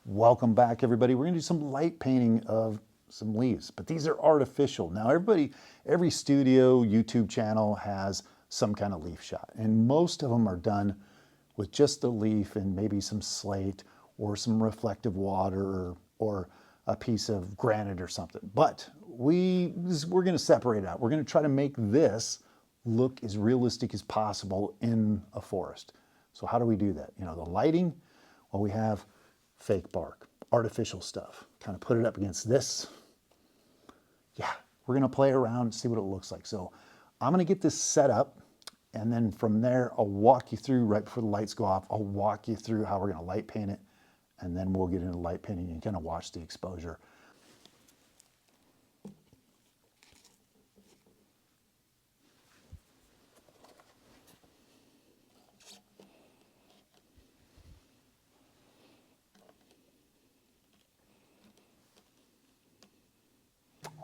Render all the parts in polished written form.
Welcome back, everybody. We're going to do some light painting of some leaves, but these are artificial. Now, every studio YouTube channel has some kind of leaf shot, and most of them are done with just the leaf and maybe some slate or some reflective water or a piece of granite or something. But we're going to separate it out. We're going to try to make this look as realistic as possible in a forest. So how do we do that? You know, the lighting, well, we have fake bark, artificial stuff. Kind of put it up against this. Yeah, we're gonna play around and see what it looks like. So I'm gonna get this set up, and then from there, I'll walk you through right before the lights go off. I'll walk you through how we're gonna light paint it, and then we'll get into light painting and kind of watch the exposure.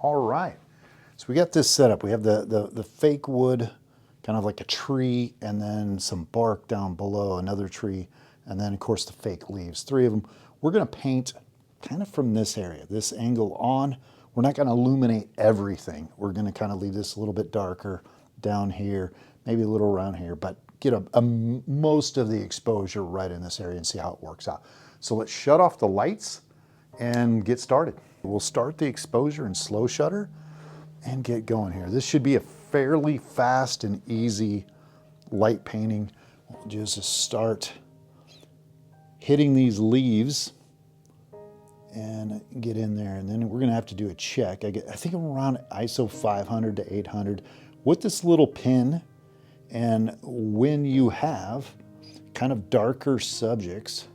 All right, so we got this set up. We have the fake wood, kind of like a tree, and then some bark down below, another tree, and then of course the fake leaves, three of them. We're gonna paint kind of from this area, this angle on. We're not gonna illuminate everything. We're gonna kind of leave this a little bit darker down here, maybe a little around here, but get most of the exposure right in this area and see how it works out. So let's shut off the lights and get started. We'll start the exposure in slow shutter and get going here. This should be a fairly fast and easy light painting. We'll just start hitting these leaves and get in there, and then we're gonna have to do a check. I think I'm around ISO 500 to 800 with this little pin. And when you have kind of darker subjects,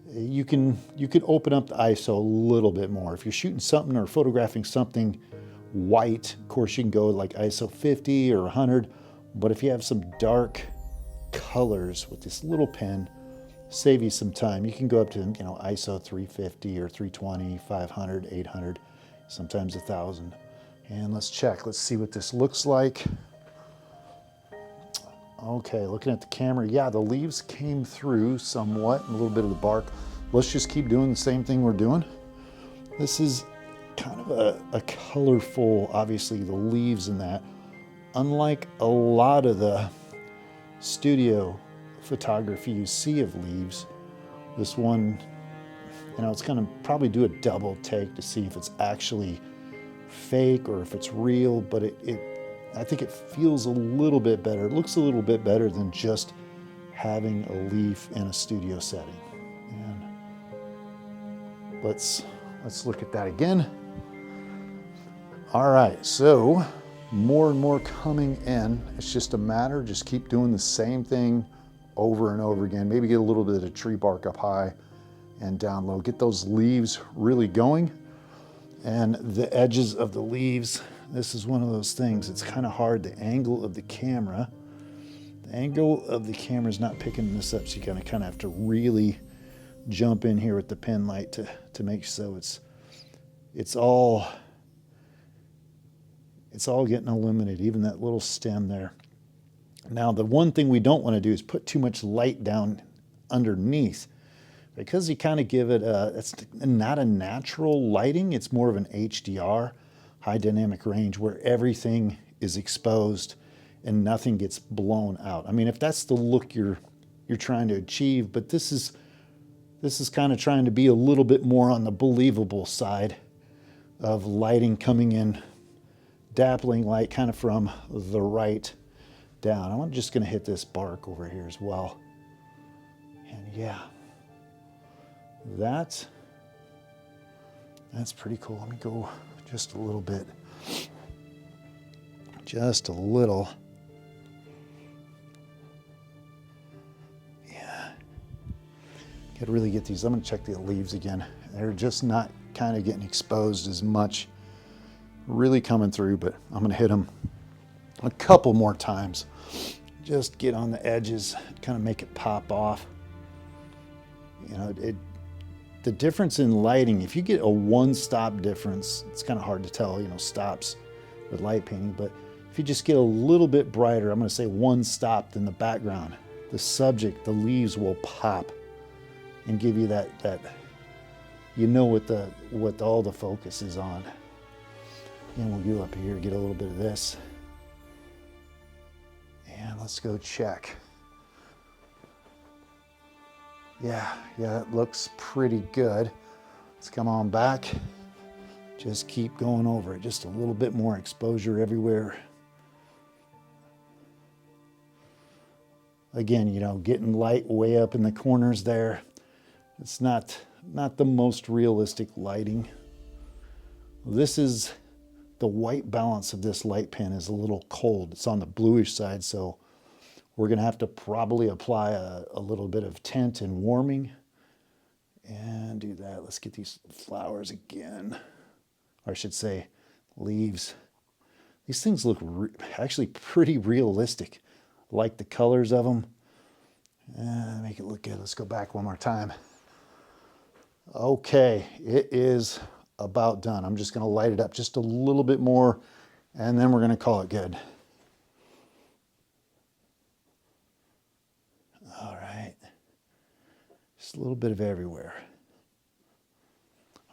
you can open up the ISO a little bit more. If you're shooting something or photographing something white, of course you can go like ISO 50 or 100, but if you have some dark colors with this little pen, save you some time. You can go up to, you know, ISO 350 or 320, 500, 800, sometimes 1,000. And let's check, let's see what this looks like. Okay, looking at the camera, yeah, the leaves came through somewhat, and a little bit of the bark. Let's just keep doing the same thing we're doing. This is kind of a colorful, obviously the leaves in that. Unlike a lot of the studio photography you see of leaves, this one, you know, it's gonna probably do a double take to see if it's actually fake or if it's real, but I think it feels a little bit better. It looks a little bit better than just having a leaf in a studio setting. And let's look at that again. All right, so more and more coming in. It's just a matter, just keep doing the same thing over and over again. Maybe get a little bit of tree bark up high and down low. Get those leaves really going. And the edges of the leaves, this is one of those things, it's kind of hard, the angle of the camera. The angle of the camera is not picking this up, so you kind of have to really jump in here with the pen light to make so it's all getting illuminated, even that little stem there. Now, the one thing we don't want to do is put too much light down underneath, because you kind of give it it's not a natural lighting, it's more of an HDR, high dynamic range, where everything is exposed and nothing gets blown out. I mean, if that's the look you're trying to achieve, but this is kind of trying to be a little bit more on the believable side of lighting coming in, dappling light kind of from the right down. I'm just gonna hit this bark over here as well. And yeah, that's pretty cool. Let me go just a little bit. Just a little. Yeah. Gotta really get these. I'm gonna check the leaves again. They're just not kind of getting exposed as much. Really coming through, but I'm gonna hit them a couple more times. Just get on the edges, kind of make it pop off. You know, the difference in lighting, if you get a one-stop difference, it's kind of hard to tell, you know, stops with light painting, but if you just get a little bit brighter, I'm going to say one stop in the background, the subject, the leaves will pop and give you that you know what all the focus is on. And we'll go up here, get a little bit of this. And let's go check. Yeah, that looks pretty good. Let's come on back. Just keep going over it. Just a little bit more exposure everywhere. Again, you know, getting light way up in the corners there. It's not the most realistic lighting. This is the white balance of this light pen is a little cold. It's on the bluish side, so we're gonna have to probably apply a little bit of tint and warming and do that. Let's get these flowers again, or I should say leaves. These things look actually pretty realistic. I like the colors of them. Make it look good. Let's go back one more time. Okay, it is about done. I'm just gonna light it up just a little bit more and then we're gonna call it good. All right, just a little bit of everywhere.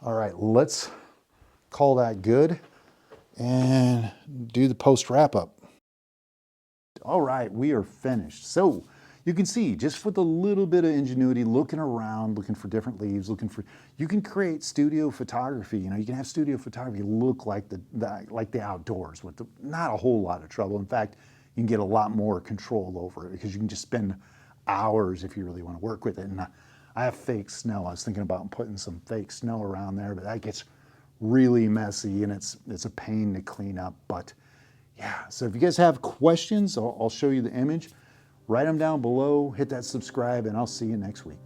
All right, let's call that good and do the post wrap up. All right, we are finished. So you can see, just with a little bit of ingenuity, looking around, looking for different leaves, you can create studio photography. You know, you can have studio photography look like the outdoors with not a whole lot of trouble. In fact, you can get a lot more control over it because you can just spend hours if you really want to work with it. And I have fake snow. I was thinking about putting some fake snow around there, but that gets really messy and it's a pain to clean up. But yeah, so if you guys have questions, I'll show you the image. Write them down below, hit that subscribe, and I'll see you next week.